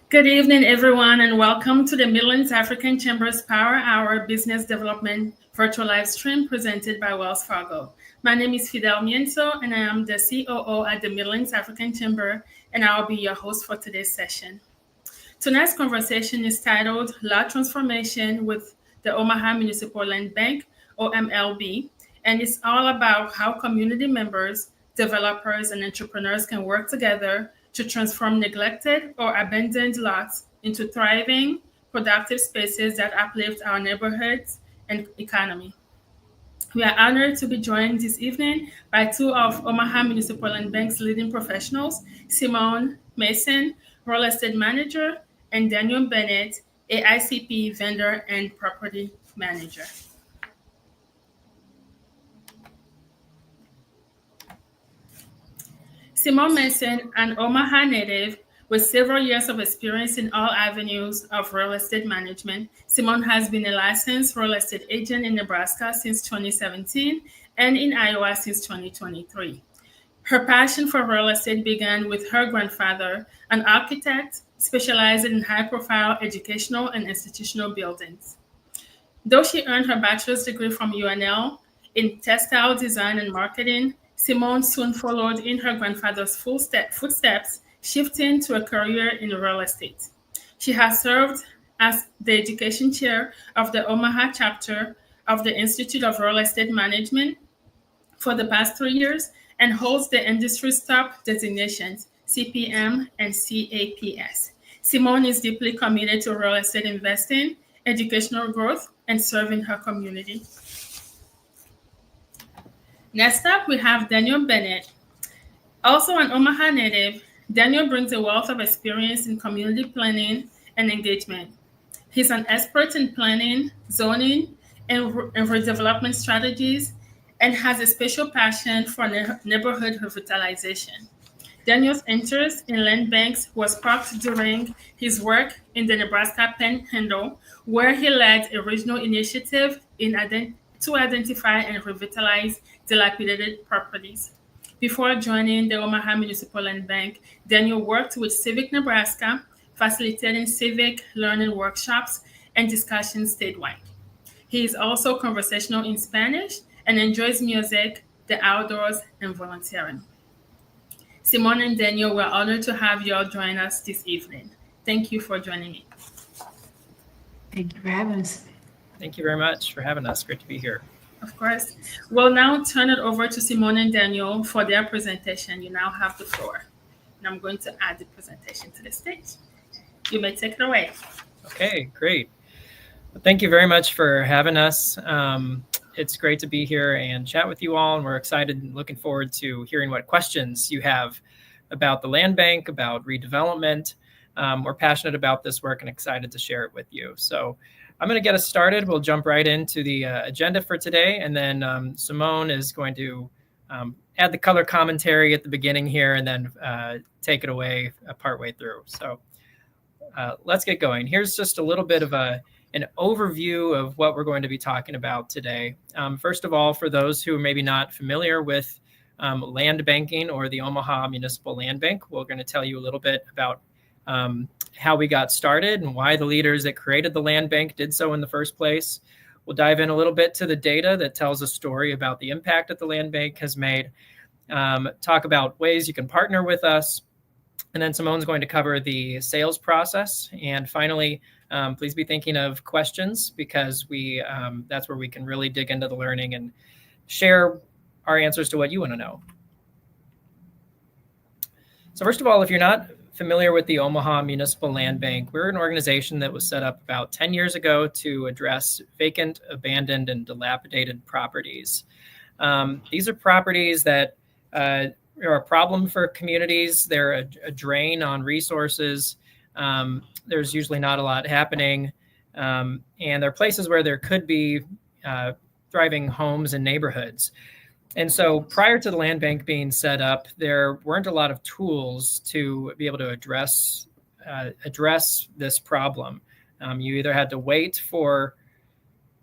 Good evening, everyone, and welcome to the Midlands African Chamber's Power Hour Business Development virtual live stream presented by Wells Fargo. My name is Fidel Mienzo, and I am the COO at the Midlands African Chamber, and I'll be your host for today's session. Tonight's conversation is titled Law Transformation with the Omaha Municipal Land Bank, OMLB, and it's all about how community members, developers, and entrepreneurs can work together to transform neglected or abandoned lots into thriving, productive spaces that uplift our neighborhoods and economy. We are honored to be joined this evening by two of Omaha Municipal Land Bank's leading professionals, Simone Mason, real estate manager, and Daniel Bennett, AICP vendor and property manager. Simone Mason, an Omaha native with several years of experience in all avenues of real estate management, Simone has been a licensed real estate agent in Nebraska since 2017 and in Iowa since 2023. Her passion for real estate began with her grandfather, an architect specializing in high-profile educational and institutional buildings. Though she earned her bachelor's degree from UNL in textile design and marketing, Simone soon followed in her grandfather's footsteps, shifting to a career in real estate. She has served as the education chair of the Omaha chapter of the Institute of Real Estate Management for the past 3 years and holds the industry's top designations, CPM and CAPS. Simone is deeply committed to real estate investing, educational growth, and serving her community. Next up, we have Daniel Bennett. Also an Omaha native, Daniel brings a wealth of experience in community planning and engagement. He's an expert in planning, zoning, and redevelopment strategies, and has a special passion for neighborhood revitalization. Daniel's interest in land banks was sparked during his work in the Nebraska Panhandle, where he led a regional initiative to identify and revitalize dilapidated properties. Before joining the Omaha Municipal Land Bank, Daniel worked with Civic Nebraska, facilitating civic learning workshops and discussions statewide. He is also conversational in Spanish and enjoys music, the outdoors, and volunteering. Simone and Daniel, we're honored to have you all join us this evening. Thank you for joining me. Thank you for having us. Thank you very much for having us. Great to be here. Of course. We'll now turn it over to Simone and Daniel for their presentation. You now have the floor. And I'm going to add the presentation to the stage. You may take it away. Okay, great. Well, thank you very much for having us. It's great to be here and chat with you all, and we're excited and looking forward to hearing what questions you have about the land bank, about redevelopment. We're passionate about this work and excited to share it with you. So I'm going to get us started. We'll jump right into the agenda for today, and then Simone is going to add the color commentary at the beginning here and then take it away partway through. So let's get going. Here's just a little bit of an overview of what we're going to be talking about today. First of all, for those who are maybe not familiar with land banking or the Omaha Municipal Land Bank, we're going to tell you a little bit about how we got started and why the leaders that created the land bank did so in the first place. We'll dive in a little bit to the data that tells a story about the impact that the land bank has made, talk about ways you can partner with us, and then Simone's going to cover the sales process. And finally, please be thinking of questions, because that's where we can really dig into the learning and share our answers to what you want to know. So first of all, if you're not familiar with the Omaha Municipal Land Bank, we're an organization that was set up about 10 years ago to address vacant, abandoned, and dilapidated properties. These are properties that are a problem for communities. They're a drain on resources. There's usually not a lot happening. And they're places where there could be thriving homes and neighborhoods. And so prior to the land bank being set up, there weren't a lot of tools to be able to address this problem. You either had to wait for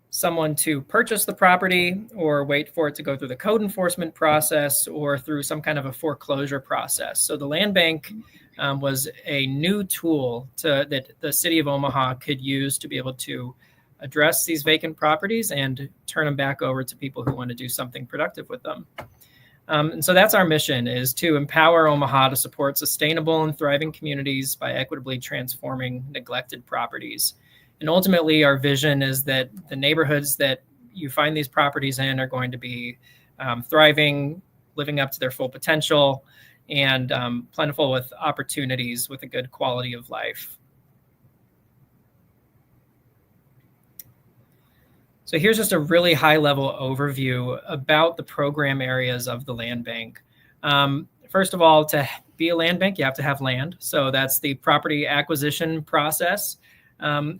someone to purchase the property or wait for it to go through the code enforcement process or through some kind of a foreclosure process. So the land bank was a new tool that the city of Omaha could use to be able to address these vacant properties and turn them back over to people who want to do something productive with them. And so that's our mission, is to empower Omaha to support sustainable and thriving communities by equitably transforming neglected properties. And ultimately, our vision is that the neighborhoods that you find these properties in are going to be thriving, living up to their full potential, and plentiful with opportunities with a good quality of life. So here's just a really high-level overview about the program areas of the land bank. First of all, to be a land bank, you have to have land. So that's the property acquisition process.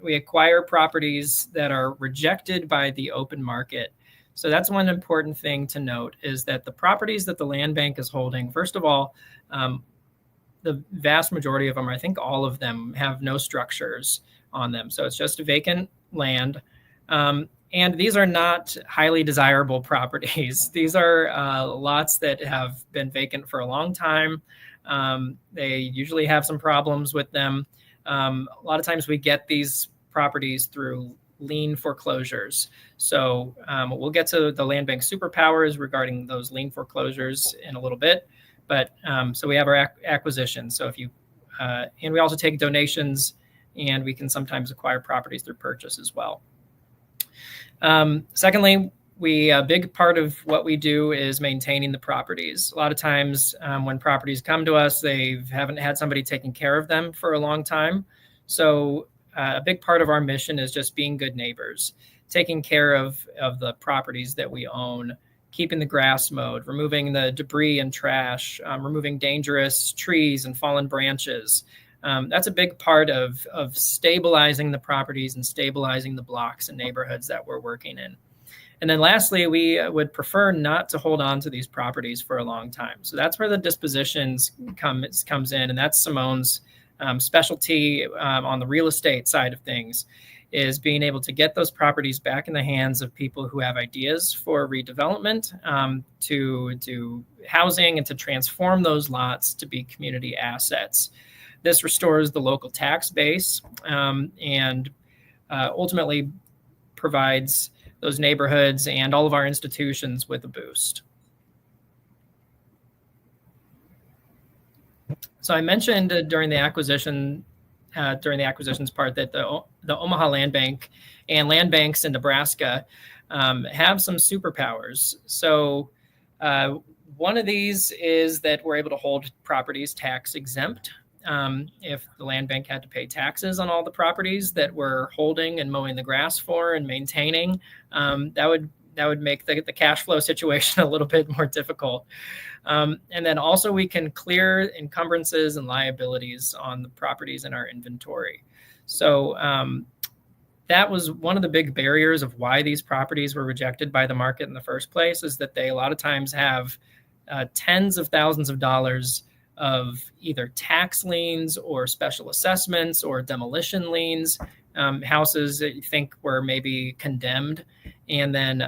We acquire properties that are rejected by the open market. So that's one important thing to note, is that the properties that the land bank is holding, first of all, the vast majority of them, I think all of them, have no structures on them. So it's just vacant land. And these are not highly desirable properties. These are lots that have been vacant for a long time. They usually have some problems with them. A lot of times we get these properties through lien foreclosures. So we'll get to the land bank superpowers regarding those lien foreclosures in a little bit. But so we have our acquisition. So if you, and we also take donations, and we can sometimes acquire properties through purchase as well. Secondly, a big part of what we do is maintaining the properties. A lot of times when properties come to us, they haven't had somebody taking care of them for a long time. So a big part of our mission is just being good neighbors, taking care of the properties that we own, keeping the grass mowed, removing the debris and trash, removing dangerous trees and fallen branches. That's a big part of stabilizing the properties and stabilizing the blocks and neighborhoods that we're working in. And then lastly, we would prefer not to hold on to these properties for a long time. So that's where the dispositions comes in. And that's Simone's specialty on the real estate side of things, is being able to get those properties back in the hands of people who have ideas for redevelopment, to do housing, and to transform those lots to be community assets. This restores the local tax base and ultimately provides those neighborhoods and all of our institutions with a boost. So I mentioned during the acquisitions part that the Omaha Land Bank and land banks in Nebraska have some superpowers. So one of these is that we're able to hold properties tax exempt. If the land bank had to pay taxes on all the properties that we're holding and mowing the grass for and maintaining, that would make the cash flow situation a little bit more difficult. And then also we can clear encumbrances and liabilities on the properties in our inventory. So that was one of the big barriers of why these properties were rejected by the market in the first place, is that they a lot of times have tens of thousands of dollars of either tax liens or special assessments or demolition liens, houses that you think were maybe condemned, and then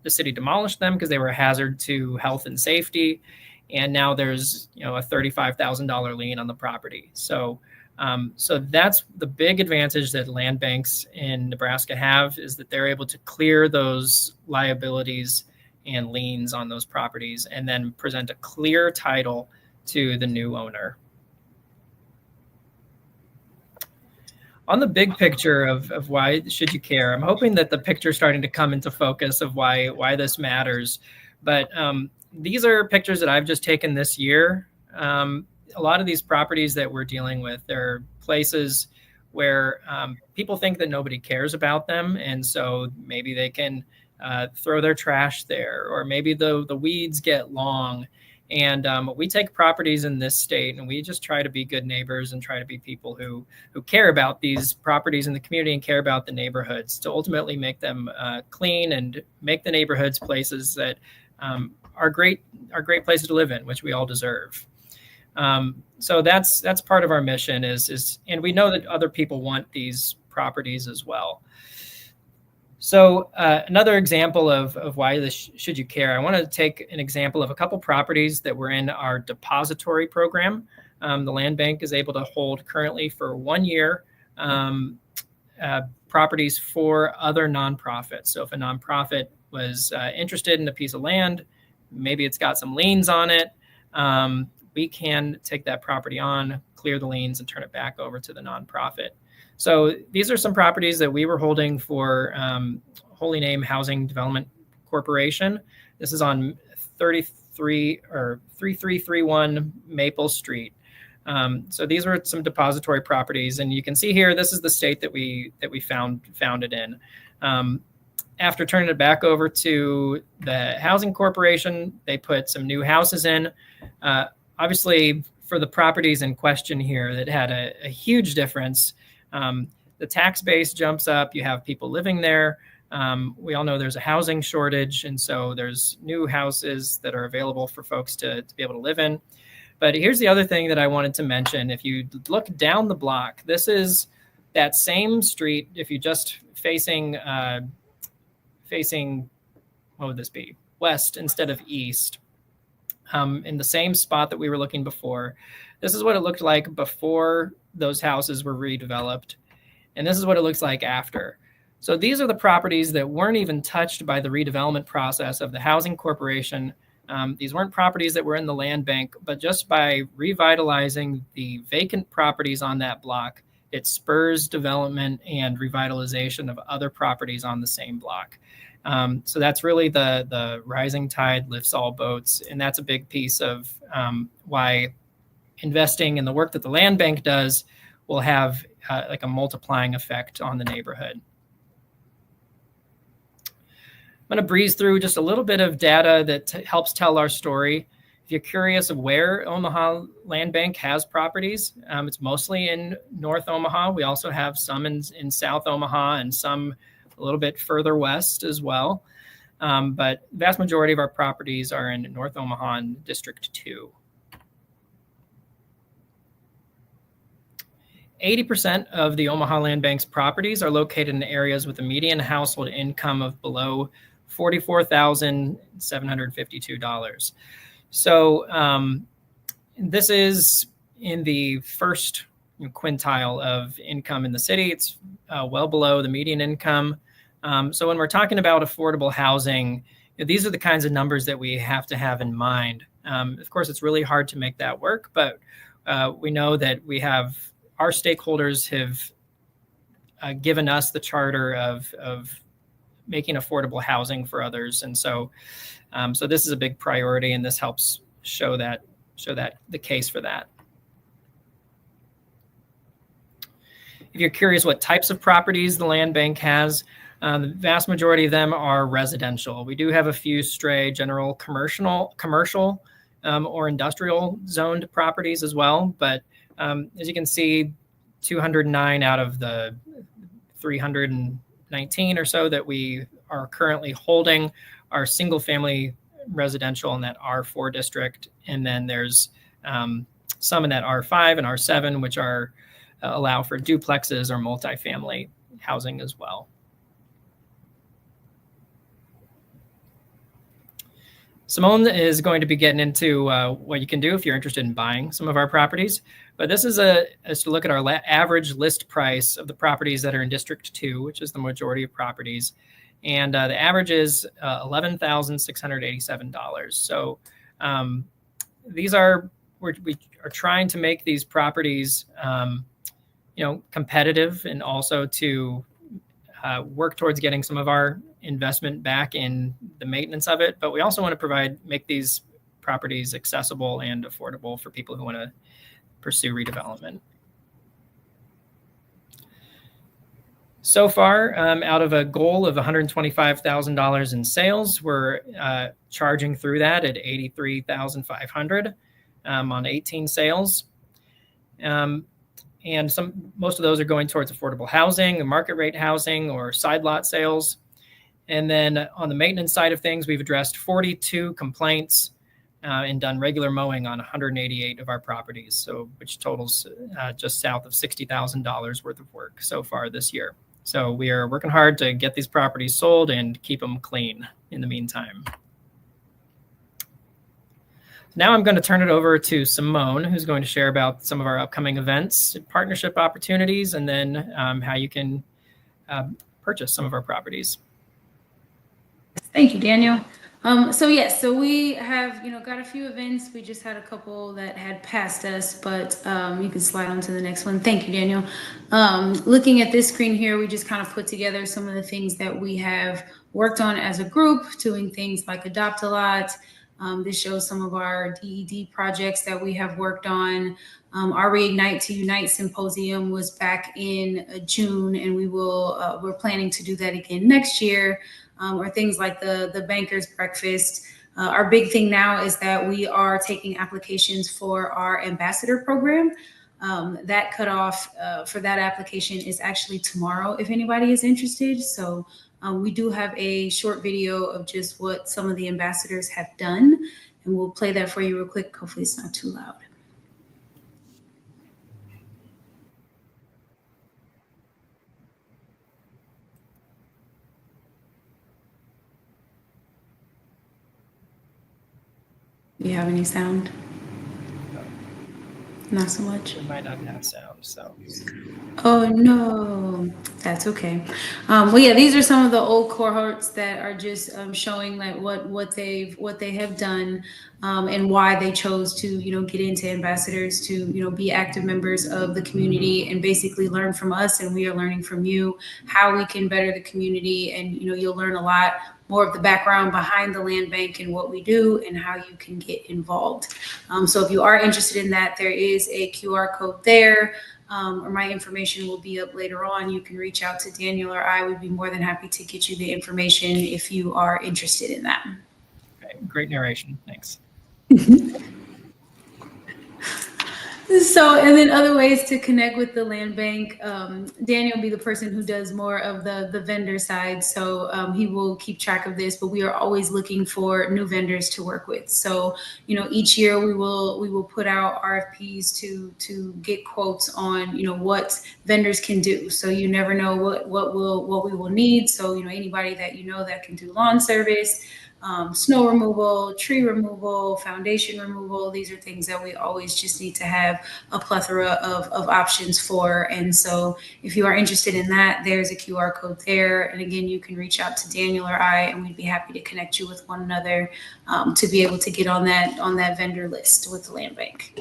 the city demolished them because they were a hazard to health and safety, and now there's a $35,000 lien on the property. So that's the big advantage that land banks in Nebraska have, is that they're able to clear those liabilities and liens on those properties and then present a clear title to the new owner. On the big picture of why should you care, I'm hoping that the picture is starting to come into focus of why this matters. But these are pictures that I've just taken this year. A lot of these properties that we're dealing with, they're places where people think that nobody cares about them. And so maybe they can throw their trash there, or maybe the weeds get long. And we take properties in this state and we just try to be good neighbors and try to be people who care about these properties in the community and care about the neighborhoods, to ultimately make them clean and make the neighborhoods places that are great places to live in, which we all deserve. So that's part of our mission is, and we know that other people want these properties as well. So another example of why this should you care, I want to take an example of a couple properties that were in our depository program. The land bank is able to hold currently for 1 year properties for other nonprofits. So if a nonprofit was interested in a piece of land, maybe it's got some liens on it, we can take that property on, clear the liens, and turn it back over to the nonprofit. So these are some properties that we were holding for Holy Name Housing Development Corporation. This is on 3331 Maple Street. So these were some depository properties, and you can see here, this is the state that we found it in. After turning it back over to the Housing Corporation, they put some new houses in. Obviously, for the properties in question here, that had a huge difference. The tax base jumps up. You have people living there. We all know there's a housing shortage, and so there's new houses that are available for folks to be able to live in. But here's the other thing that I wanted to mention. If you look down the block, this is that same street. If you just facing, what would this be? West instead of east, in the same spot that we were looking before. This is what it looked like before those houses were redeveloped. And this is what it looks like after. So these are the properties that weren't even touched by the redevelopment process of the Housing Corporation. These weren't properties that were in the land bank, but just by revitalizing the vacant properties on that block, it spurs development and revitalization of other properties on the same block. So that's really the rising tide lifts all boats. And that's a big piece of why investing in the work that the land bank does will have like a multiplying effect on the neighborhood. I'm going to breeze through just a little bit of data that helps tell our story. If you're curious of where Omaha Land Bank has properties, it's mostly in North Omaha. We also have some in South Omaha and some a little bit further west as well. But the vast majority of our properties are in North Omaha and District 2. 80% of the Omaha Land Bank's properties are located in areas with a median household income of below $44,752. So this is in the first quintile of income in the city. It's well below the median income. So when we're talking about affordable housing, these are the kinds of numbers that we have to have in mind. Of course, it's really hard to make that work, but we know that we have our stakeholders have given us the charter of making affordable housing for others, and so this is a big priority, and this helps show that the case for that. If you're curious what types of properties the land bank has, the vast majority of them are residential. We do have a few stray general commercial or industrial zoned properties as well, but as you can see, 209 out of the 319 or so that we are currently holding are single family residential in that R4 district. And then there's some in that R5 and R7, which are allow for duplexes or multifamily housing as well. Simone is going to be getting into what you can do if you're interested in buying some of our properties. But this is to look at our average list price of the properties that are in District 2, which is the majority of properties. And the average is $11,687. So we are trying to make these properties, competitive, and also to work towards getting some of our investment back in the maintenance of it. But we also want to make these properties accessible and affordable for people who want to pursue redevelopment. So far, out of a goal of $125,000 in sales, we're charging through that at $83,500 on 18 sales. And most of those are going towards affordable housing, market rate housing, or side lot sales. And then on the maintenance side of things, we've addressed 42 complaints and done regular mowing on 188 of our properties, so which totals just south of $60,000 worth of work so far this year. So we are working hard to get these properties sold and keep them clean in the meantime. Now I'm going to turn it over to Simone, who's going to share about some of our upcoming events, partnership opportunities, and then how you can purchase some of our properties. Thank you, Daniel. So we have, got a few events. We just had a couple that had passed us, but you can slide on to the next one. Thank you, Daniel. Looking at this screen here, we just kind of put together some of the things that we have worked on as a group, doing things like Adopt a Lot. This shows some of our DED projects that we have worked on. Our Reignite to Unite symposium was back in June, and we're planning to do that again next year. Or things like the Bankers Breakfast. Our big thing now is that we are taking applications for our ambassador program. That cutoff for that application is actually tomorrow, if anybody is interested. So we do have a short video of just what some of the ambassadors have done, and we'll play that for you real quick. Hopefully it's not too loud. Do you have any sound? Not so much. It might not have sound, so. Oh no, that's okay. Well, yeah, these are some of the old cohorts that are just showing like what they have done and why they chose to get into ambassadors, to be active members of the community and basically learn from us, and we are learning from you how we can better the community, and you'll learn a lot more of the background behind the land bank and what we do and how you can get involved. So if you are interested in that, there is a QR code there, or my information will be up later on. You can reach out to Daniel or I would be more than happy to get you the information if you are interested in that. Okay, great narration, thanks. So, and then other ways to connect with the land bank. Daniel will be the person who does more of the vendor side. So he will keep track of this, but we are always looking for new vendors to work with. So, each year we will put out RFPs to get quotes on, what vendors can do. So you never know what we will need. So, anybody that that can do lawn service, snow removal, tree removal, foundation removal. These are things that we always just need to have a plethora of options for. And so if you are interested in that, there's a QR code there. And again, you can reach out to Daniel or I, and we'd be happy to connect you with one another to be able to get on that vendor list with the land bank.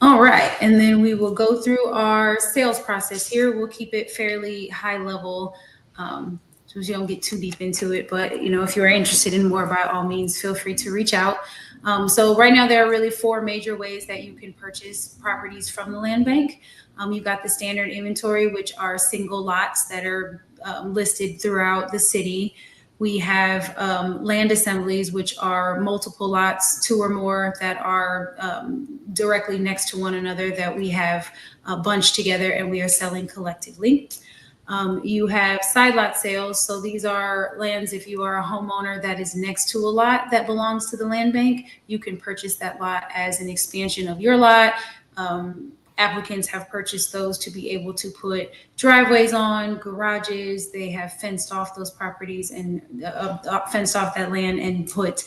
All right, and then we will go through our sales process here. We'll keep it fairly high level. So you don't get too deep into it, but if you're interested in more, by all means, feel free to reach out. So right now there are really 4 major ways that you can purchase properties from the land bank. You've got the standard inventory, which are single lots that are listed throughout the city. We have land assemblies, which are multiple lots, 2 or more, that are directly next to one another that we have bunched together and we are selling collectively. You have side lot sales. So these are lands, if you are a homeowner that is next to a lot that belongs to the land bank, you can purchase that lot as an expansion of your lot. Applicants have purchased those to be able to put driveways on, garages. They have fenced off those properties and fenced off that land and put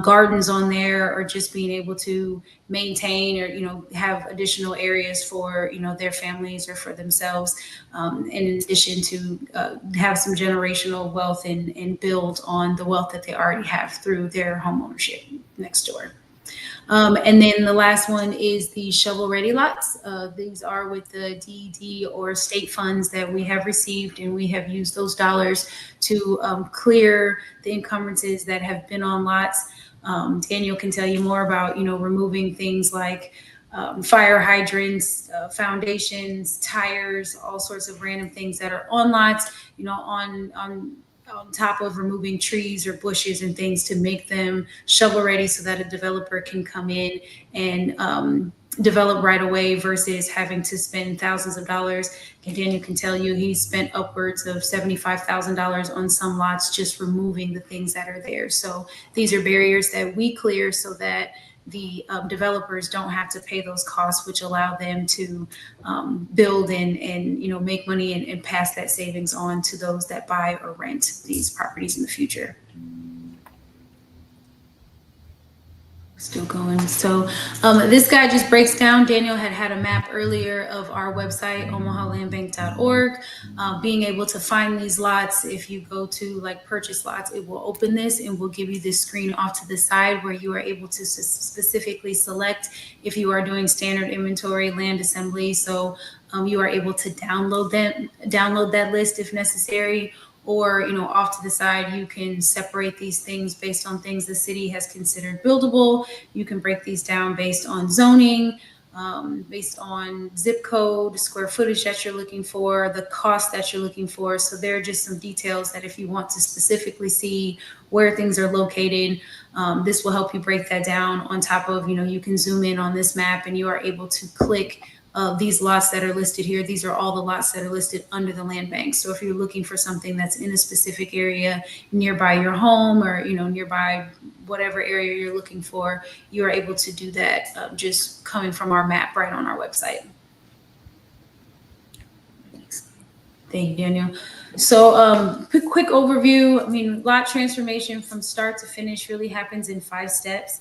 gardens on there, or just being able to maintain or have additional areas for their families or for themselves, in addition to have some generational wealth and build on the wealth that they already have through their home ownership next door. And then the last one is the shovel-ready lots. These are with the DED or state funds that we have received, and we have used those dollars to clear the encumbrances that have been on lots. Daniel can tell you more about, removing things like fire hydrants, foundations, tires, all sorts of random things that are on lots, on top of removing trees or bushes and things to make them shovel ready so that a developer can come in and develop right away versus having to spend thousands of dollars. And Daniel can tell you he's spent upwards of $75,000 on some lots just removing the things that are there. So these are barriers that we clear so that the developers don't have to pay those costs, which allow them to build and make money and pass that savings on to those that buy or rent these properties in the future. Still going. So this guy just breaks down. Daniel had a map earlier of our website, omahalandbank.org. Being able to find these lots, if you go to like purchase lots, it will open this and will give you this screen off to the side where you are able to specifically select if you are doing standard inventory, land assembly. So you are able to download that list if necessary. Or, off to the side, you can separate these things based on things the city has considered buildable. You can break these down based on zoning, based on zip code, square footage that you're looking for, the cost that you're looking for. So there are just some details that if you want to specifically see where things are located, this will help you break that down. On top of, you can zoom in on this map and you are able to click these lots that are listed here. These are all the lots that are listed under the land bank. So if you're looking for something that's in a specific area nearby your home or, nearby whatever area you're looking for, you are able to do that just coming from our map right on our website. Thank you, Daniel. So quick overview. Lot transformation from start to finish really happens in 5 steps.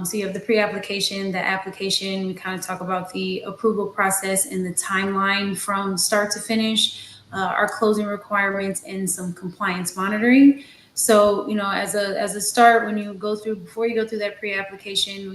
So you have the pre-application, the application, we kind of talk about the approval process and the timeline from start to finish, our closing requirements and some compliance monitoring. So, as a start, before you go through that pre-application,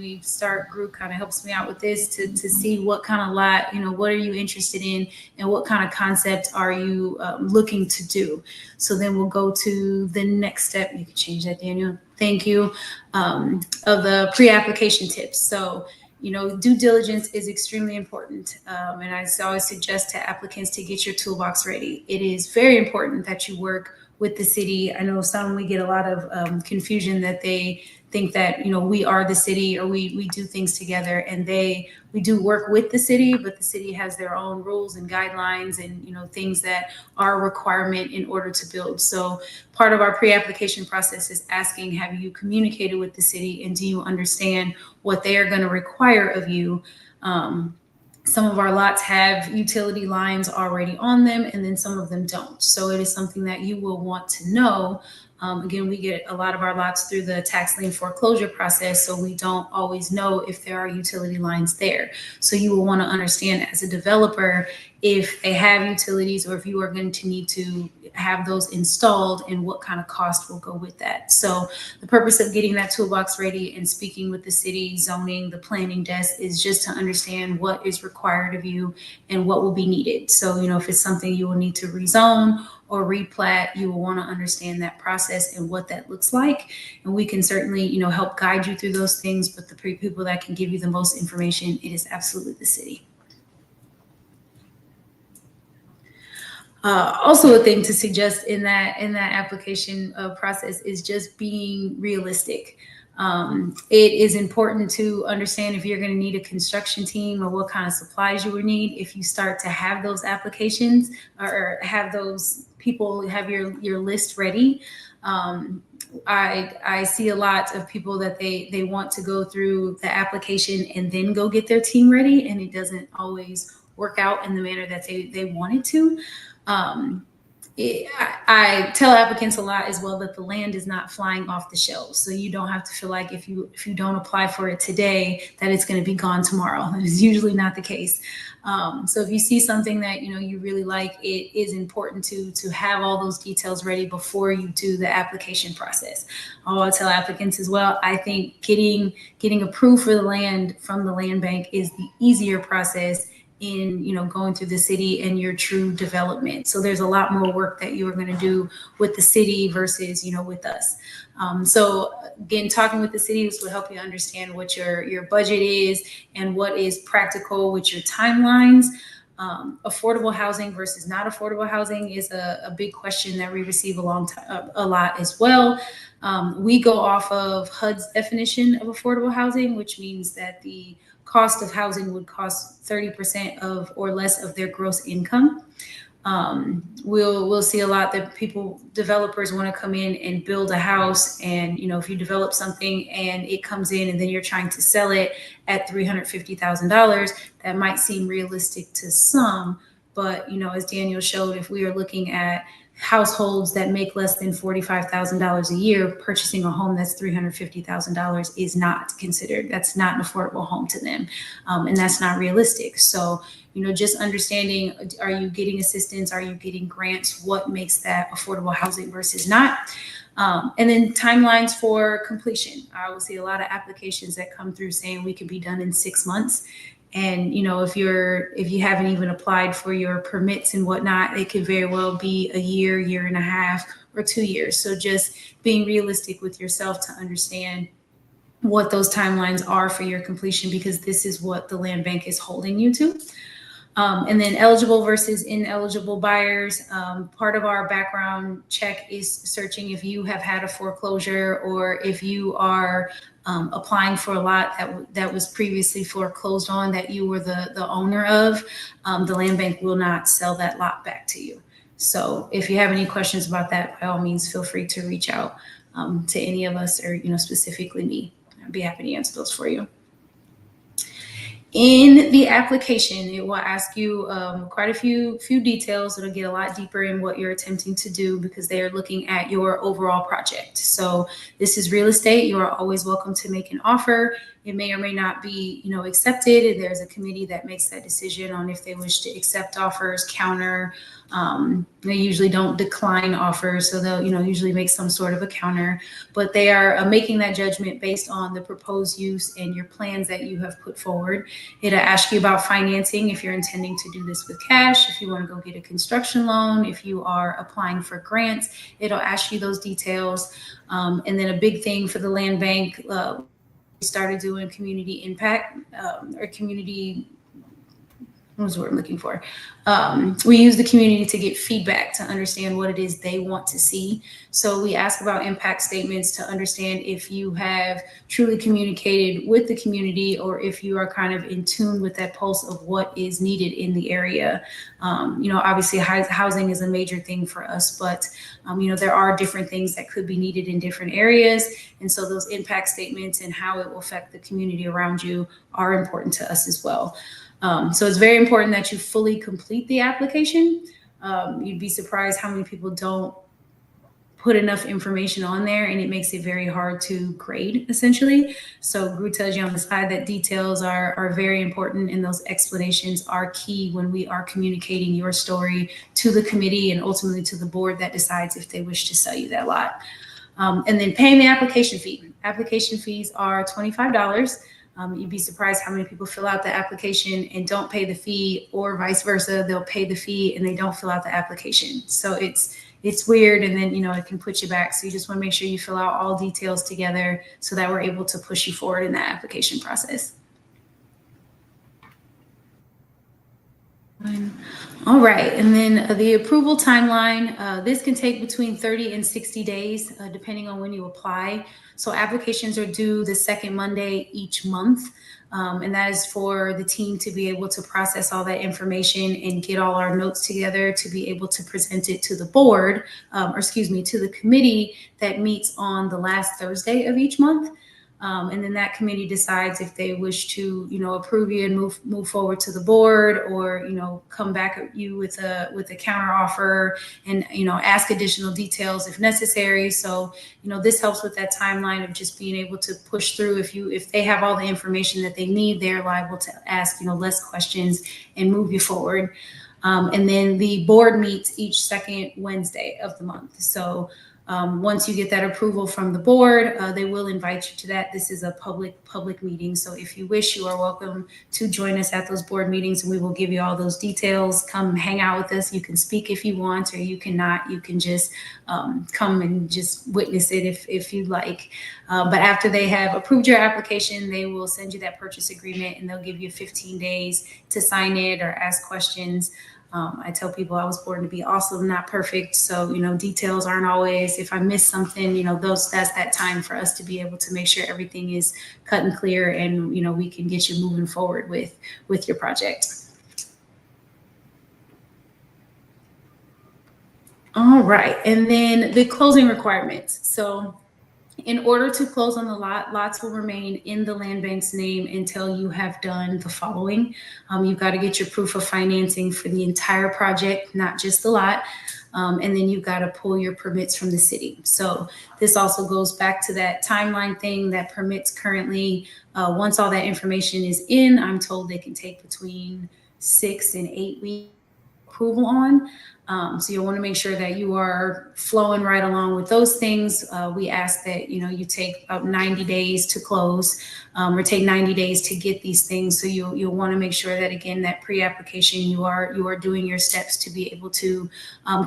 group kind of helps me out with this to see what kind of lot, what are you interested in and what kind of concept are you looking to do. So then we'll go to the next step. You can change that, Daniel. Thank you. Of the pre-application tips. So, due diligence is extremely important. And I always suggest to applicants to get your toolbox ready. It is very important that you work with the city. I know we get a lot of confusion that they think that, we are the city or we do things together, and we do work with the city, but the city has their own rules and guidelines and, things that are a requirement in order to build. So part of our pre-application process is asking, have you communicated with the city and do you understand what they are going to require of you? Some of our lots have utility lines already on them, and then some of them don't. So it is something that you will want to know. Again, we get a lot of our lots through the tax lien foreclosure process, so we don't always know if there are utility lines there. So you will want to understand as a developer if they have utilities or if you are going to need to have those installed and what kind of cost will go with that. So the purpose of getting that toolbox ready and speaking with the city, zoning, the planning desk is just to understand what is required of you and what will be needed. So, if it's something you will need to rezone or replat, you will want to understand that process and what that looks like. And we can certainly, help guide you through those things, but the people that can give you the most information, it is absolutely the city. Also, a thing to suggest in that application process is just being realistic. It is important to understand if you're going to need a construction team or what kind of supplies you will need if you start to have those applications or have those people have your list ready. I see a lot of people that they want to go through the application and then go get their team ready, and it doesn't always work out in the manner that they want it to. I tell applicants a lot as well that the land is not flying off the shelves. So you don't have to feel like if you don't apply for it today, that it's going to be gone tomorrow. That is usually not the case. So if you see something that, you really like, it is important to have all those details ready before you do the application process. I'll tell applicants as well, I think getting approved for the land from the land bank is the easier process in going through the city and your true development. So there's a lot more work that you are going to do with the city versus with us. So again, talking with the cities will help you understand what your budget is and what is practical with your timelines. Affordable housing versus not affordable housing is a big question that we receive a lot as well. We go off of HUD's definition of affordable housing, which means that the cost of housing would cost 30% of or less of their gross income. We'll see a lot that developers want to come in and build a house, and if you develop something and it comes in and then you're trying to sell it at $350,000, that might seem realistic to some, but as Daniel showed, if we are looking at households that make less than $45,000 a year, purchasing a home that's $350,000 is not considered. That's not an affordable home to them. And that's not realistic. So, just understanding, are you getting assistance? Are you getting grants? What makes that affordable housing versus not? And then timelines for completion. I will see a lot of applications that come through saying we could be done in 6 months. And, if you haven't even applied for your permits and whatnot, it could very well be a year, year and a half, or 2 years. So just being realistic with yourself to understand what those timelines are for your completion, because this is what the land bank is holding you to. And then eligible versus ineligible buyers. Part of our background check is searching if you have had a foreclosure or if you are applying for a lot that was previously foreclosed on that you were the owner of. The land bank will not sell that lot back to you. So if you have any questions about that, by all means, feel free to reach out to any of us or, specifically me. I'd be happy to answer those for you. In the application, it will ask you quite a few details. It'll get a lot deeper in what you're attempting to do because they are looking at your overall project. So this is real estate. You are always welcome to make an offer. It may or may not be, accepted. And there's a committee that makes that decision on if they wish to accept offers, counter. They usually don't decline offers, so they'll, usually make some sort of a counter. But they are making that judgment based on the proposed use and your plans that you have put forward. It'll ask you about financing if you're intending to do this with cash, if you want to go get a construction loan, if you are applying for grants. It'll ask you those details. And then a big thing for the land bank. We started doing community impact or community, what was the word I'm looking for? We use the community to get feedback to understand what it is they want to see. So we ask about impact statements to understand if you have truly communicated with the community or if you are kind of in tune with that pulse of what is needed in the area. Obviously housing is a major thing for us, but there are different things that could be needed in different areas. And so those impact statements and how it will affect the community around you are important to us as well. So it's very important that you fully complete the application. You'd be surprised how many people don't put enough information on there, and it makes it very hard to grade, essentially. So Gru tells you on the side that details are very important, and those explanations are key when we are communicating your story to the committee and ultimately to the board that decides if they wish to sell you that lot. And then paying the application fee. Application fees are $25. You'd be surprised how many people fill out the application and don't pay the fee, or vice versa. They'll pay the fee and they don't fill out the application. So it's weird. And then, it can put you back. So you just want to make sure you fill out all details together so that we're able to push you forward in that application process. All right. And then the approval timeline, this can take between 30 and 60 days, depending on when you apply. So applications are due the second Monday each month. And that is for the team to be able to process all that information and get all our notes together to be able to present it to the board, to the committee that meets on the last Thursday of each month. And then that committee decides if they wish to, approve you and move forward to the board, or, come back at you with a counter offer and, ask additional details if necessary. So, this helps with that timeline of just being able to push through. If they have all the information that they need, they're liable to ask, less questions and move you forward. And then the board meets each second Wednesday of the month. So, once you get that approval from the board, they will invite you to that. This is a public meeting. So if you wish, you are welcome to join us at those board meetings, and we will give you all those details. Come hang out with us. You can speak if you want, or you cannot. You can just come and just witness it if you'd like. But after they have approved your application, they will send you that purchase agreement, and they'll give you 15 days to sign it or ask questions. I tell people I was born to be awesome, not perfect. So, details aren't always, if I miss something, that's that time for us to be able to make sure everything is cut and clear, and, we can get you moving forward with your project. All right. And then the closing requirements. So in order to close on the lots will remain in the land bank's name until you have done the following. You've got to get your proof of financing for the entire project, not just the lot. and then you've got to pull your permits from the city. So this also goes back to that timeline thing that permits currently, once all that information is in, I'm told they can take between 6 and 8 weeks approval on. So you'll want to make sure that you are flowing right along with those things. We ask that, you take about 90 days to close, or take 90 days to get these things. So you'll want to make sure that, again, that pre-application, you are doing your steps to be able to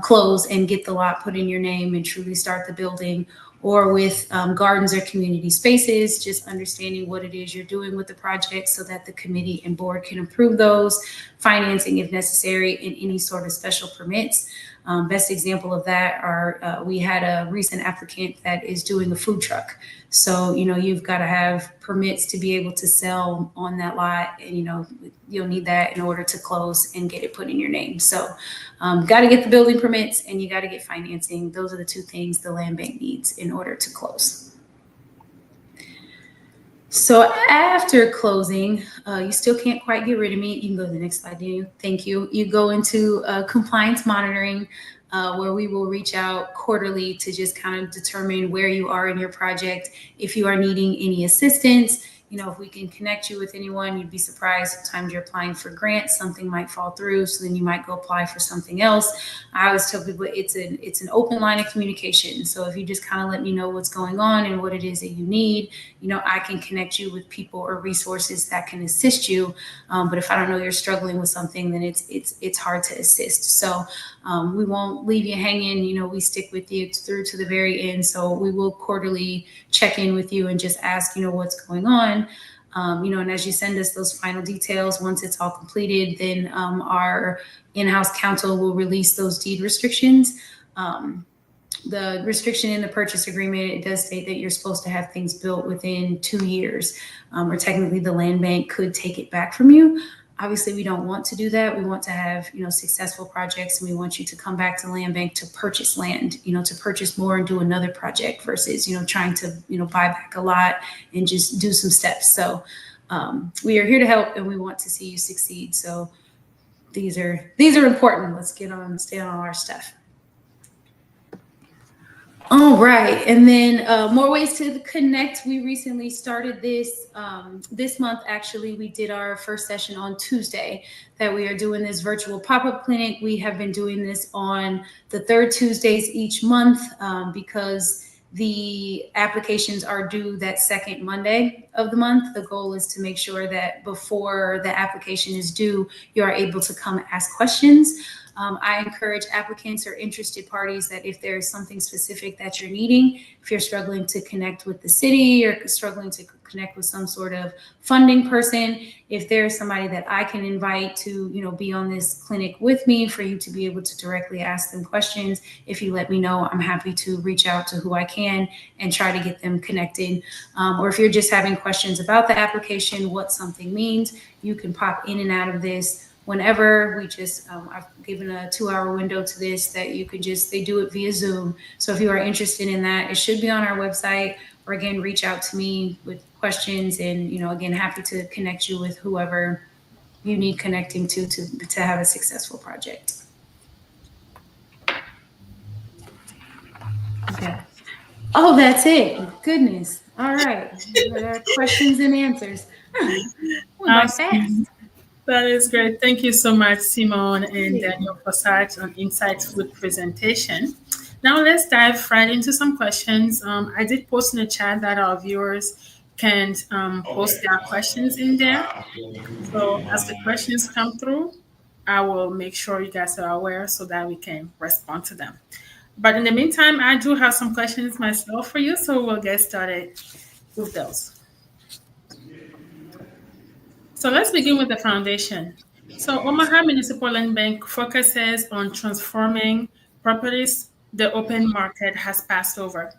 close and get the lot put in your name and truly start the building. Or with gardens or community spaces, just understanding what it is you're doing with the project so that the committee and board can approve those, financing if necessary, and any sort of special permits. Best example of that are, we had a recent applicant that is doing a food truck. So, you've got to have permits to be able to sell on that lot, and, you'll need that in order to close and get it put in your name. So, got to get the building permits and you got to get financing. Those are the two things the land bank needs in order to close. So after closing, you still can't quite get rid of me. You can go to the next slide, Daniel. Thank you. You go into compliance monitoring, where we will reach out quarterly to just kind of determine where you are in your project. If you are needing any assistance, if we can connect you with anyone, you'd be surprised. Sometimes you're applying for grants, something might fall through, so then you might go apply for something else. I always tell people it's an open line of communication. So if you just kind of let me know what's going on and what it is that you need, I can connect you with people or resources that can assist you. But if I don't know you're struggling with something, then it's hard to assist. So we won't leave you hanging. We stick with you through to the very end. So we will quarterly check in with you and just ask, what's going on. And as you send us those final details, once it's all completed, then our in-house counsel will release those deed restrictions. The restriction in the purchase agreement, it does state that you're supposed to have things built within 2 years, or technically the land bank could take it back from you. Obviously, we don't want to do that. We want to have, successful projects, and we want you to come back to the land bank to purchase land, to purchase more and do another project versus, trying to, buy back a lot and just do some steps. So we are here to help, and we want to see you succeed. So these are important. Let's stay on all our stuff. All right, and then more ways to connect. We recently started this month. Actually, we did our first session on Tuesday, that we are doing this virtual pop-up clinic. We have been doing this on the third Tuesdays each month because the applications are due that second Monday of the month. The goal is to make sure that before the application is due, you are able to come ask questions. I encourage applicants or interested parties that if there is something specific that you're needing, if you're struggling to connect with the city or struggling to connect with some sort of funding person, if there's somebody that I can invite to, be on this clinic with me for you to be able to directly ask them questions, if you let me know, I'm happy to reach out to who I can and try to get them connected. Or if you're just having questions about the application, what something means, you can pop in and out of this whenever. We just, I've given a 2-hour window to this that you could they do it via Zoom. So if you are interested in that, it should be on our website, or again, reach out to me with questions, and, again, happy to connect you with whoever you need connecting to have a successful project. Okay. Oh, that's it. Goodness. All right. Questions and answers. Awesome. That is great. Thank you so much, Simone and Daniel, for such an insightful presentation. Now let's dive right into some questions. I did post in the chat that our viewers can post their questions in there. So as the questions come through, I will make sure you guys are aware so that we can respond to them. But in the meantime, I do have some questions myself for you, so we'll get started with those. So let's begin with the foundation. So Omaha Municipal Land Bank focuses on transforming properties the open market has passed over.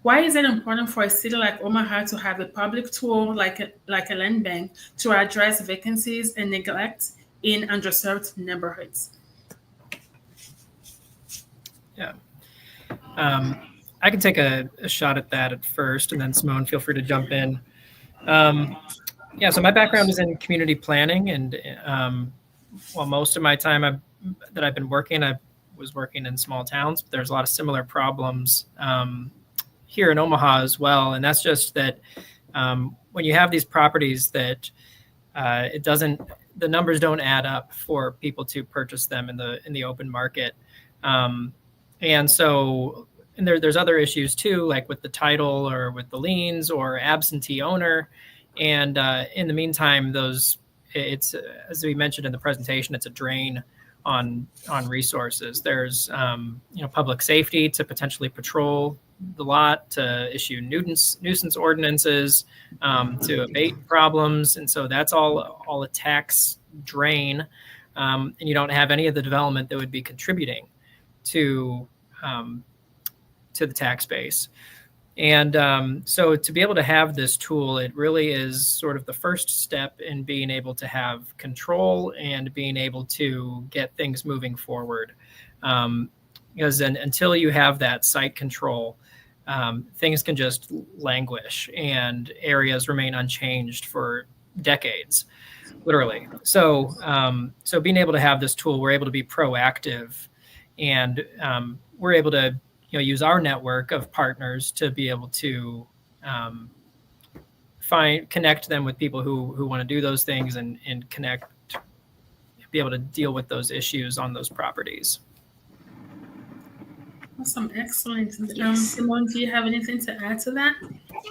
Why is it important for a city like Omaha to have a public tool like a land bank to address vacancies and neglect in underserved neighborhoods? Yeah. I can take a shot at that at first, and then Simone, feel free to jump in. So my background is in community planning, and while most of my time that I've been working, I've was working in small towns. But there's a lot of similar problems here in Omaha as well. And that's just that when you have these properties that the numbers don't add up for people to purchase them in the open market. And there's other issues too, like with the title or with the liens or absentee owner. And in the meantime, it's as we mentioned in the presentation, it's a drain on resources. There's public safety to potentially patrol the lot, to issue nuisance ordinances, to abate problems, and so that's all a tax drain, and you don't have any of the development that would be contributing to the tax base. And so to be able to have this tool, it really is sort of the first step in being able to have control and being able to get things moving forward. Because until you have that site control, things can just languish and areas remain unchanged for decades, literally. So being able to have this tool, we're able to be proactive, and we're able to use our network of partners to be able to connect them with people who want to do those things and be able to deal with those issues on those properties. Awesome, excellent. Simone, do you have anything to add to that?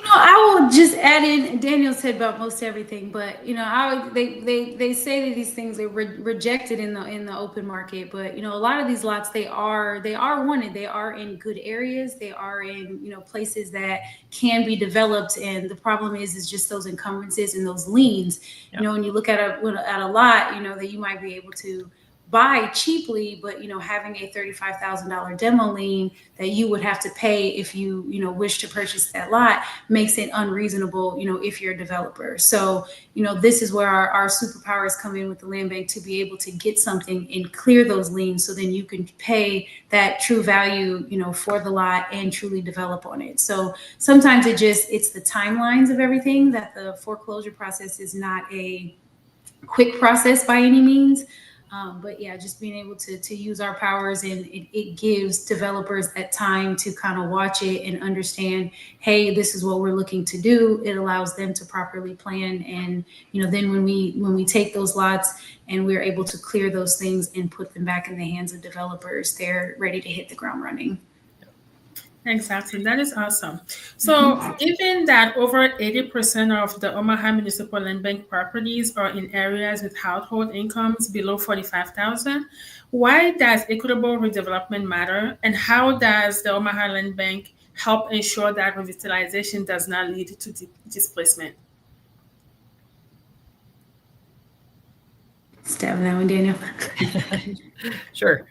I will just add in. Daniel said about most everything, but they say that these things are rejected in the open market. But a lot of these lots, they are wanted. They are in good areas. They are in places that can be developed. And the problem is just those encumbrances and those liens. Yeah. When you look at a lot, that you might be able to buy cheaply, but having a $35,000 demo lien that you would have to pay if you wish to purchase that lot makes it unreasonable if you're a developer. So this is where our superpowers come in with the land bank, to be able to get something and clear those liens, so then you can pay that true value for the lot and truly develop on it. So sometimes it's the timelines of everything, that the foreclosure process is not a quick process by any means. But yeah, just being able to use our powers, and it gives developers that time to kind of watch it and understand, hey, this is what we're looking to do. It allows them to properly plan. And, then when we take those lots and we're able to clear those things and put them back in the hands of developers, they're ready to hit the ground running. Exactly. That is awesome. So given that over 80% of the Omaha Municipal Land Bank properties are in areas with household incomes below $45,000, why does equitable redevelopment matter? And how does the Omaha Land Bank help ensure that revitalization does not lead to displacement? Stab that one, Daniel. Sure.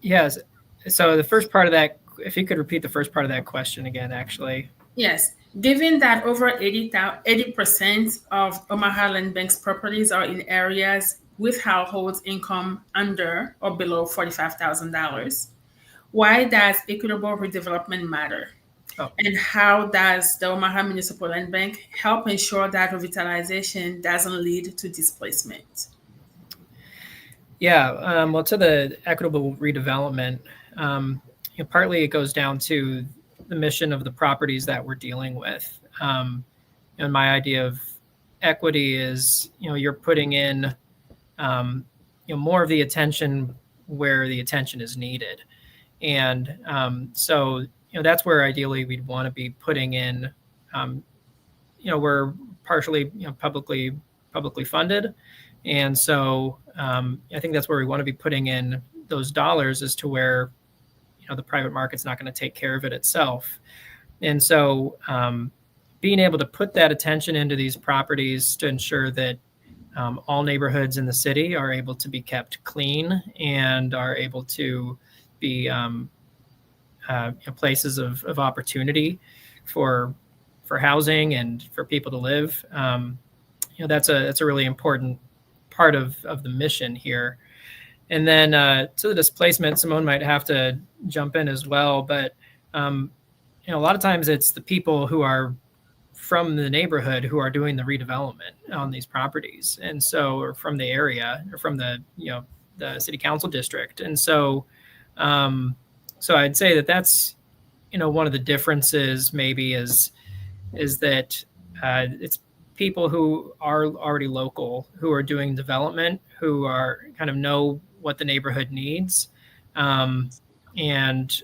Yes. So the first part of that, if you could repeat the first part of that question again, actually. Yes. Given that over 80% of Omaha Land Bank's properties are in areas with households income under or below $45,000, why does equitable redevelopment matter? Oh. And how does the Omaha Municipal Land Bank help ensure that revitalization doesn't lead to displacement? Yeah, well, to the equitable redevelopment, partly it goes down to the mission of the properties that we're dealing with. And my idea of equity is, you're putting in, more of the attention where the attention is needed. And so, that's where ideally we'd want to be putting in, we're partially, publicly funded. And so I think that's where we want to be putting in those dollars, as to where, the private market's not going to take care of it itself. And so being able to put that attention into these properties to ensure that all neighborhoods in the city are able to be kept clean and are able to be places of opportunity for housing and for people to live. That's a really important part of the mission here. And then to the displacement, Simone might have to jump in as well, but a lot of times it's the people who are from the neighborhood who are doing the redevelopment on these properties. And so, or from the area or from the, the city council district. And so, so I'd say that that's, one of the differences maybe is that it's people who are already local, who are doing development, who are kind of know what the neighborhood needs. And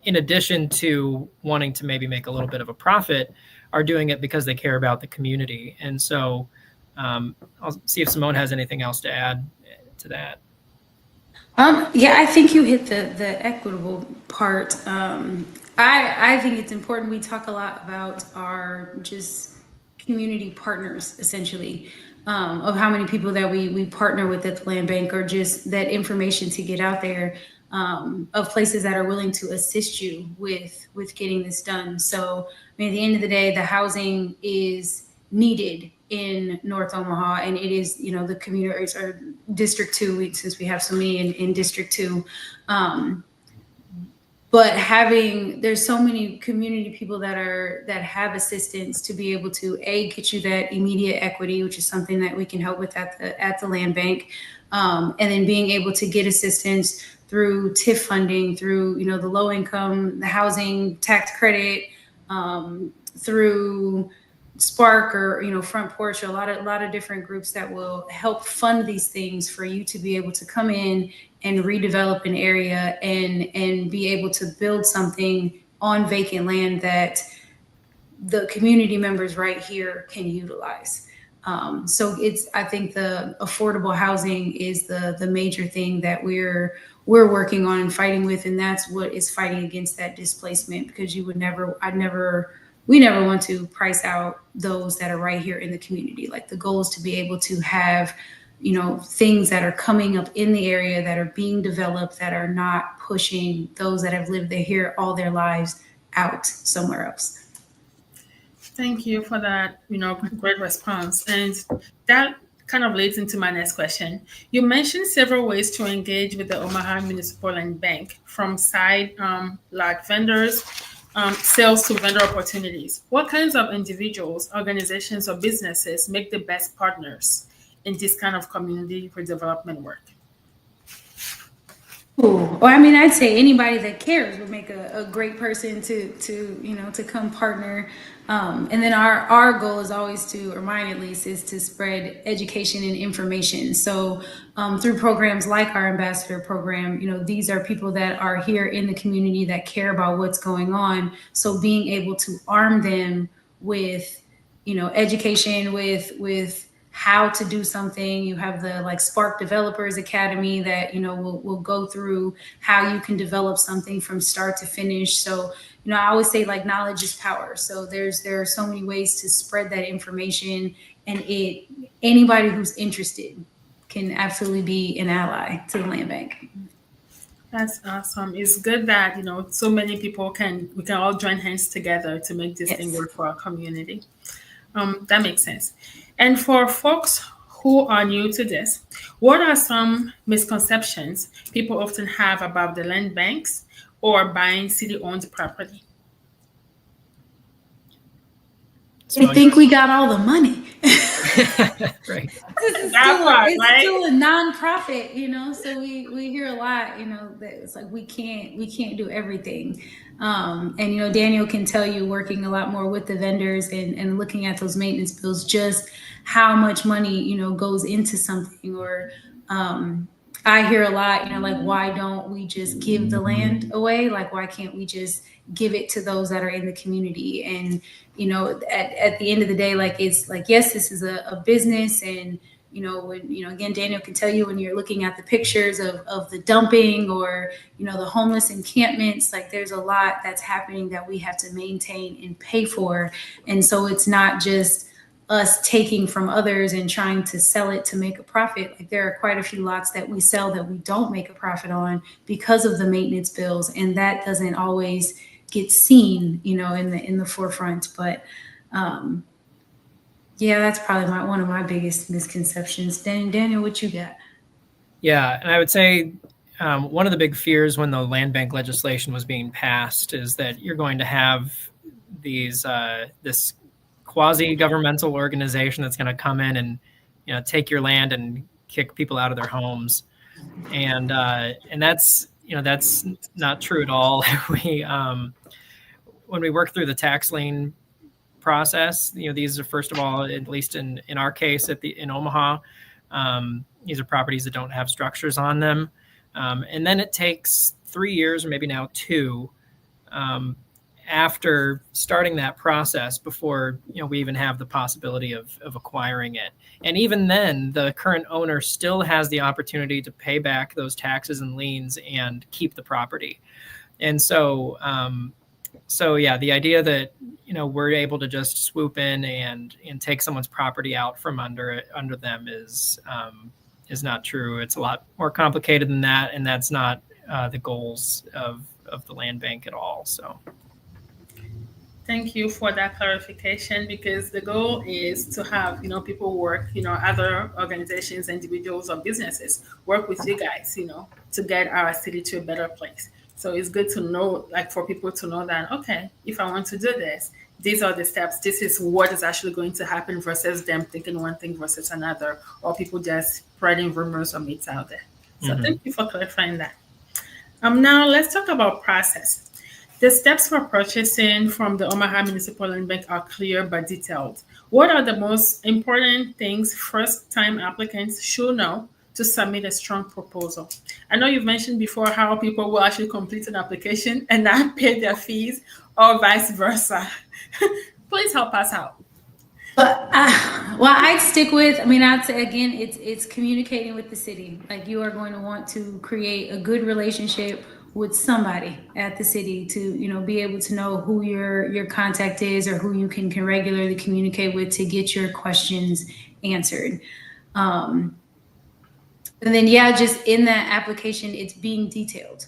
in addition to wanting to maybe make a little bit of a profit, are doing it because they care about the community. And so I'll see if Simone has anything else to add to that. Yeah, I think you hit the equitable part. I think it's important. We talk a lot about our just community partners, essentially, of how many people that we partner with at the land bank, or just that information to get out there, of places that are willing to assist you with getting this done. So, I mean, at the end of the day, the housing is needed in North Omaha, and it is, the communities or District 2, since we have so many in District 2. But there's so many community people that have assistance to be able to get you that immediate equity, which is something that we can help with at the land bank, and then being able to get assistance through TIF funding, through the low income, the housing tax credit, through Spark, or Front Porch, a lot of different groups that will help fund these things for you to be able to come in and redevelop an area and be able to build something on vacant land that the community members right here can utilize. So I think the affordable housing is the major thing that we're working on and fighting with, and that's what is fighting against that displacement, because we never want to price out those that are right here in the community. Like, the goal is to be able to have, things that are coming up in the area that are being developed, that are not pushing those that have lived here all their lives out somewhere else. Thank you for that, great response. And that kind of leads into my next question. You mentioned several ways to engage with the Omaha Municipal Land Bank, from side lot vendors, sales to vendor opportunities. What kinds of individuals, organizations, or businesses make the best partners in this kind of community redevelopment work? Well, I mean, I'd say anybody that cares would make a great person to come partner. And then our goal is always to, or mine at least, is to spread education and information. So through programs like our ambassador program, these are people that are here in the community that care about what's going on. So being able to arm them with, education, with how to do something. You have the Spark Developers Academy that will go through how you can develop something from start to finish. So I always say knowledge is power. So there are so many ways to spread that information, and anybody who's interested can absolutely be an ally to the land bank. That's awesome. It's good that so many people we can all join hands together to make this thing work for our community. That makes sense. And for folks who are new to this, what are some misconceptions people often have about the land banks or buying city-owned property? I think we got all the money. Right. It's still a nonprofit, so we hear a lot, that it's we can't do everything. And Daniel can tell you, working a lot more with the vendors and looking at those maintenance bills, just how much money, goes into something. Or I hear a lot, why don't we just give the land away? Why can't we just give it to those that are in the community? And, at the end of the day, yes, this is a business. And, again, Daniel can tell you, when you're looking at the pictures of the dumping or, the homeless encampments, there's a lot that's happening that we have to maintain and pay for. And so it's not just us taking from others and trying to sell it to make a profit. There are quite a few lots that we sell that we don't make a profit on because of the maintenance bills. And that doesn't always get seen, in the forefront. But that's probably one of my biggest misconceptions. Daniel, what you got? Yeah, and I would say one of the big fears when the land bank legislation was being passed is that you're going to have this quasi-governmental organization that's going to come in and, take your land and kick people out of their homes. And that's, that's not true at all. When we work through the tax lien process, these are, first of all, at least in our case in Omaha, these are properties that don't have structures on them. And then it takes 3 years, or maybe now 2, after starting that process before we even have the possibility of acquiring it. And even then, the current owner still has the opportunity to pay back those taxes and liens and keep the property. And so yeah, the idea that we're able to just swoop in and take someone's property out from under them is not true. It's a lot more complicated than that, and that's not the goals of the land bank at all. So thank you for that clarification, because the goal is to have people work, other organizations, individuals, or businesses work with you guys, to get our city to a better place. So it's good to know, like, for people to know that, okay, if I want to do this, these are the steps. This is what is actually going to happen, versus them thinking one thing versus another, or people just spreading rumors or myths out there. So Thank you for clarifying that. Now let's talk about process. The steps for purchasing from the Omaha Municipal Land Bank are clear but detailed. What are the most important things first-time applicants should know to submit a strong proposal? I know you've mentioned before how people will actually complete an application and not pay their fees, or vice versa. Please help us out. But I'd stick with, I'd say, again, it's communicating with the city. Like, you are going to want to create a good relationship with somebody at the city to, be able to know who your contact is, or who you can regularly communicate with to get your questions answered. And then, just in that application, it's being detailed.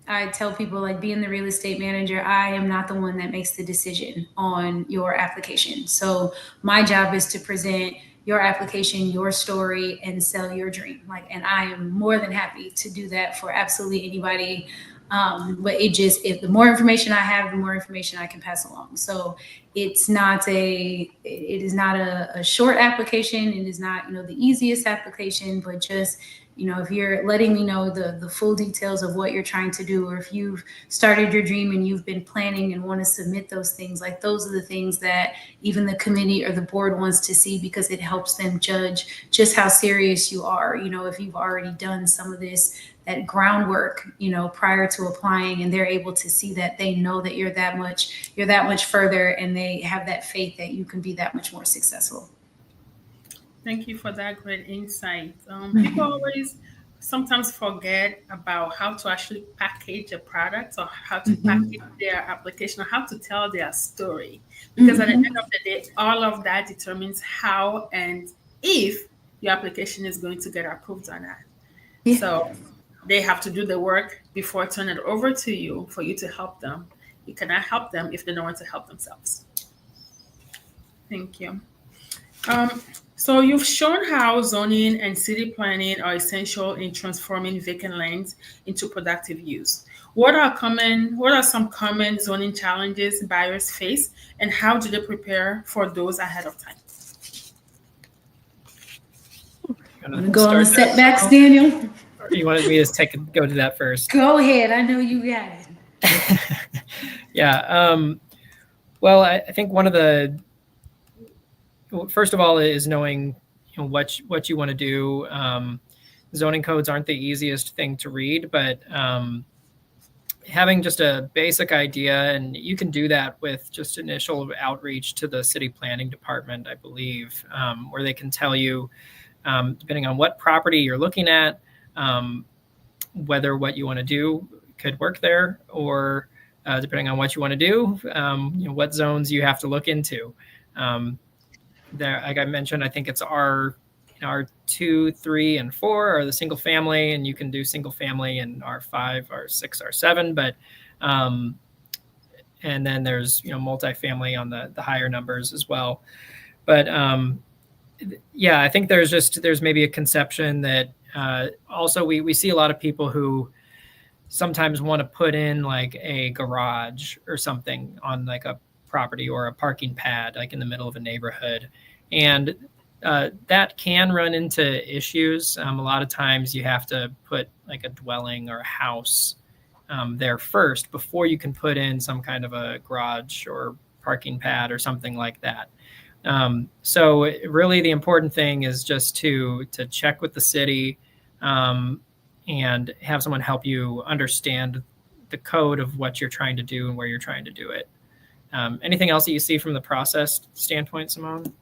I tell people, like, being the real estate manager, I am not the one that makes the decision on your application. So my job is to present your application, your story, and sell your dream. And I am more than happy to do that for absolutely anybody. But if the more information I have, the more information I can pass along. So it is not a short application. It is not, the easiest application, but just, if you're letting me know the full details of what you're trying to do, or if you've started your dream and you've been planning and want to submit those things, like, those are the things that even the committee or the board wants to see, because it helps them judge just how serious you are. If you've already done some of that groundwork, prior to applying, and they're able to see that, they know that you're that much further, and they have that faith that you can be that much more successful. Thank you for that great insight. People always sometimes forget about how to actually package a product, or how to package their application, or how to tell their story. Because at the end of the day, all of that determines how and if your application is going to get approved or not. Yeah. So they have to do the work before turning it over to you for you to help them. You cannot help them if they don't want to help themselves. Thank you. So you've shown how zoning and city planning are essential in transforming vacant lands into productive use. What are some common zoning challenges buyers face, and how do they prepare for those ahead of time? Go on the setbacks, Daniel. Or you wanted me to go to that first? Go ahead. I know you got it. Yeah. Well, I think one of the, first of all, is knowing what you want to do. Zoning codes aren't the easiest thing to read, but having just a basic idea, and you can do that with just initial outreach to the city planning department, I believe, where they can tell you, depending on what property you're looking at, whether what you want to do could work there, or depending on what you want to do, what zones you have to look into. There, like I mentioned, I think it's R2, 3, and 4 are the single family, and you can do single family in R5, R6, R7, but and then there's multifamily on the higher numbers as well. But yeah, I think there's maybe a conception that also we see a lot of people who sometimes want to put in like a garage or something on like a property or a parking pad, like in the middle of a neighborhood. And that can run into issues. A lot of times you have to put like a dwelling or a house there first before you can put in some kind of a garage or parking pad or something like that. So really the important thing is just to check with the city and have someone help you understand the code of what you're trying to do and where you're trying to do it. Anything else that you see from the process standpoint, Simone?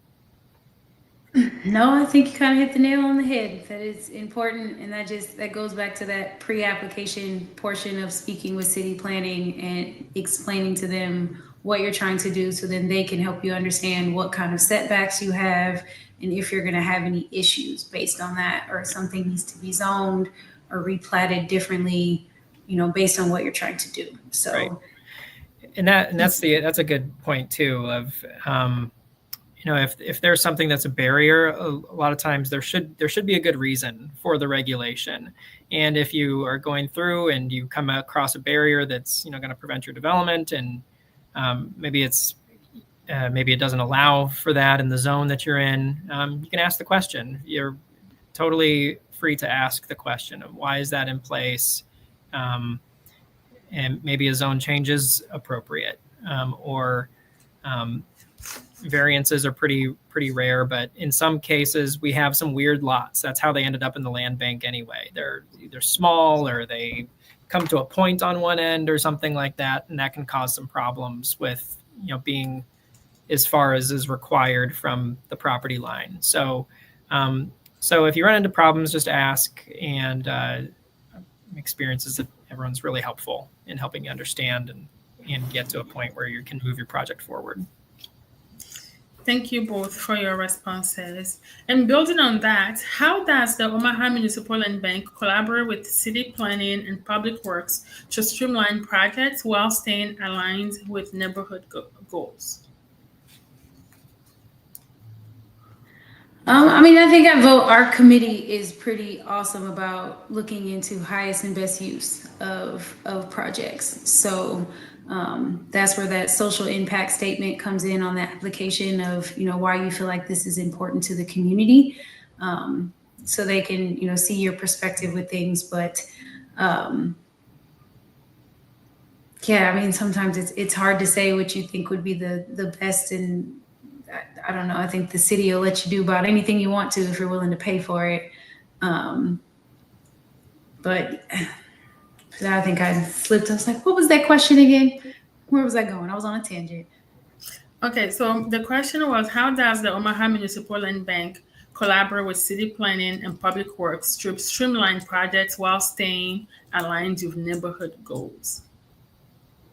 No, I think you kind of hit the nail on the head. That is important, and that goes back to that pre-application portion of speaking with city planning and explaining to them what you're trying to do, so then they can help you understand what kind of setbacks you have and if you're going to have any issues based on that, or something needs to be zoned or replatted differently, based on what you're trying to do. So, right. And that's a good point too. Of if there's something that's a barrier, a lot of times there should be a good reason for the regulation. And if you are going through and you come across a barrier that's going to prevent your development, and maybe it doesn't allow for that in the zone that you're in, you can ask the question. You're totally free to ask the question of why is that in place, and maybe a zone change is appropriate, or variances are pretty rare, but in some cases we have some weird lots. That's how they ended up in the land bank anyway. They're either small or they come to a point on one end or something like that, and that can cause some problems with being as far as is required from the property line. So if you run into problems, just ask, and experiences that everyone's really helpful in helping you understand and get to a point where you can move your project forward. Thank you both for your responses. And building on that, how does the Omaha Municipal Land Bank collaborate with city planning and public works to streamline projects while staying aligned with neighborhood goals? I think our committee is pretty awesome about looking into highest and best use of projects. So that's where that social impact statement comes in on the application of, why you feel like this is important to the community. So they can, see your perspective with things. But sometimes it's hard to say what you think would be the best, and I don't know. I think the city will let you do about anything you want to if you're willing to pay for it. But I think I slipped. I was like, what was that question again? Where was I going? I was on a tangent. Okay, so the question was, how does the Omaha Municipal Land Bank collaborate with city planning and public works to streamline projects while staying aligned with neighborhood goals?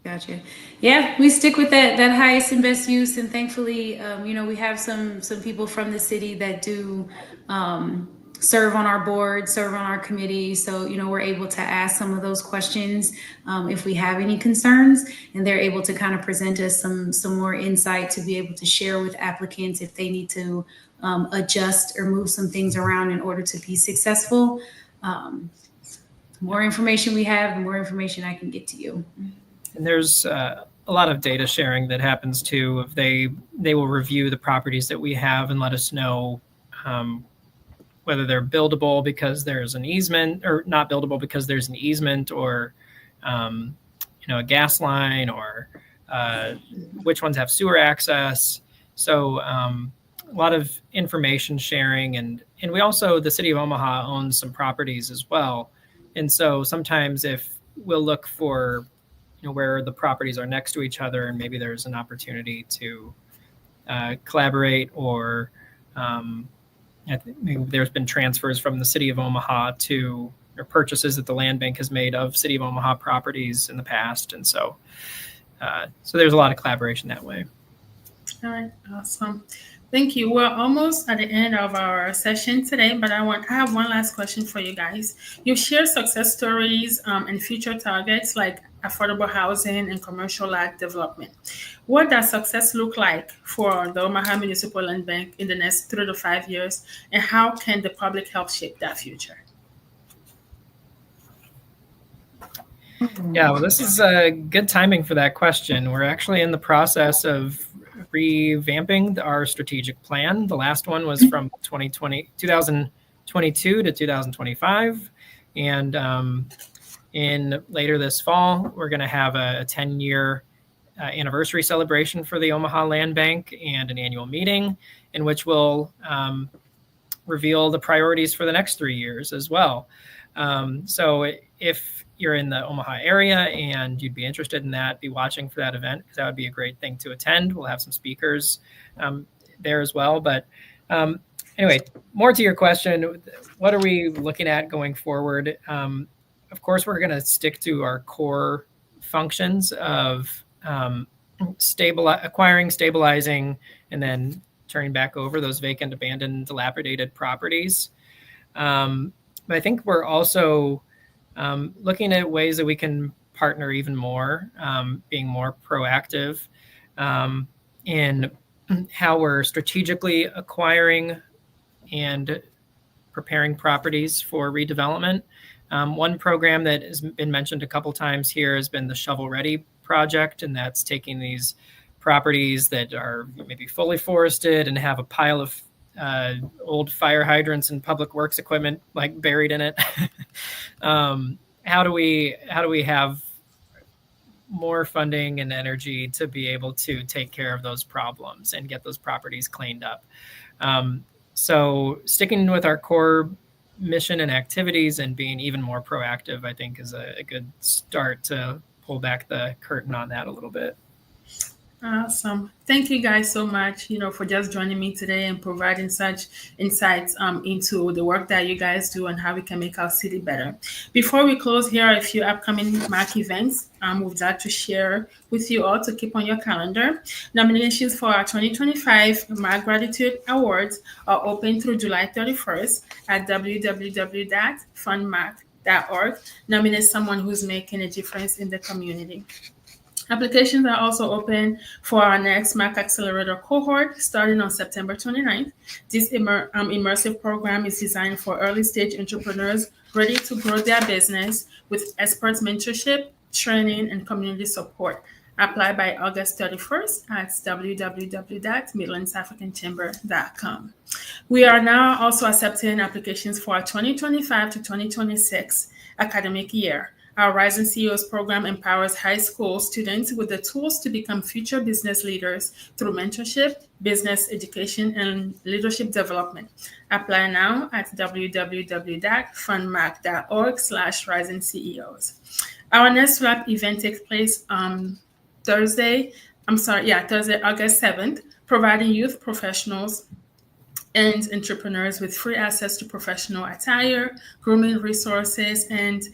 Gotcha. Yeah, we stick with that highest and best use, and thankfully, we have some people from the city that do serve on our board, serve on our committee. So, we're able to ask some of those questions if we have any concerns, and they're able to kind of present us some more insight to be able to share with applicants if they need to adjust or move some things around in order to be successful. The more information we have, the more information I can get to you. And there's a lot of data sharing that happens too. If they will review the properties that we have and let us know whether they're buildable because there's an easement, or not buildable because there's an easement, or a gas line, or which ones have sewer access. So a lot of information sharing, and we also, the city of Omaha owns some properties as well, and so sometimes if we'll look for where the properties are next to each other, and maybe there's an opportunity to collaborate, or maybe there's been transfers from the city of Omaha to, or purchases that the land bank has made of city of Omaha properties in the past. And so there's a lot of collaboration that way. All right, awesome. Thank you. We're almost at the end of our session today, but I have one last question for you guys. You share success stories and future targets like affordable housing and commercial land development. What does success look like for the Omaha Municipal Land Bank in the next 3 to 5 years, and how can the public help shape that future? Yeah, well, this is good timing for that question. We're actually in the process of revamping our strategic plan. The last one was from 2022 to 2025. And in later this fall, we're going to have a 10-year anniversary celebration for the Omaha Land Bank and an annual meeting in which we'll reveal the priorities for the next 3 years as well. So if you're in the Omaha area and you'd be interested in that, be watching for that event, because that would be a great thing to attend. We'll have some speakers there as well. But anyway, more to your question, what are we looking at going forward? Of course, we're going to stick to our core functions of acquiring, stabilizing, and then turning back over those vacant, abandoned, dilapidated properties. But I think we're also looking at ways that we can partner even more, being more proactive in how we're strategically acquiring and preparing properties for redevelopment. One program that has been mentioned a couple times here has been the Shovel Ready project, and that's taking these properties that are maybe fully forested and have a pile of old fire hydrants and public works equipment like buried in it. How do we have more funding and energy to be able to take care of those problems and get those properties cleaned up? So sticking with our core mission and activities and being even more proactive, I think, is a good start to pull back the curtain on that a little bit. Awesome. Thank you guys so much, for just joining me today and providing such insights into the work that you guys do and how we can make our city better. Before we close, here are a few upcoming MAC events we'd like to share with you all to keep on your calendar. Nominations for our 2025 MAC Gratitude Awards are open through July 31st at www.fundmac.org. Nominate someone who's making a difference in the community. Applications are also open for our next MAC Accelerator cohort starting on September 29th. This immersive program is designed for early-stage entrepreneurs ready to grow their business with expert mentorship, training, and community support. Apply by August 31st at www.midlandsafricanchamber.com. We are now also accepting applications for our 2025 to 2026 academic year. Our Rising CEOs program empowers high school students with the tools to become future business leaders through mentorship, business education, and leadership development. Apply now at www.fundmac.org/risingceos. Our next wrap event takes place Thursday, August 7th, providing youth professionals and entrepreneurs with free access to professional attire, grooming resources, and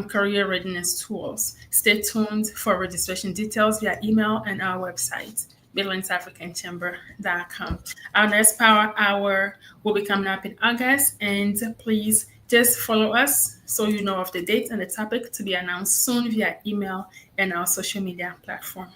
career readiness tools. Stay tuned for registration details via email and our website, midlandsafricanchamber.com. Our next Power Hour will be coming up in August, and please just follow us so you know of the date and the topic to be announced soon via email and our social media platform.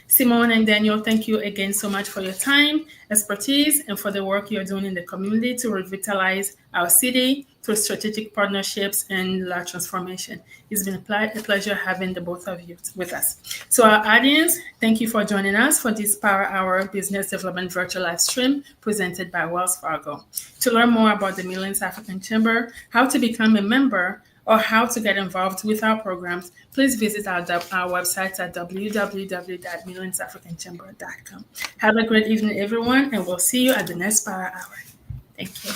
Simone and Daniel, thank you again so much for your time, expertise, and for the work you're doing in the community to revitalize our city through strategic partnerships and large transformation. It's been a pleasure having the both of you with us. To our audience, thank you for joining us for this Power Hour Business Development Virtual Live Stream presented by Wells Fargo. To learn more about the Midlands African Chamber, how to become a member, or how to get involved with our programs, please visit our website at www.midlandsafricanchamber.com. Have a great evening, everyone, and we'll see you at the next Power Hour. Thank you.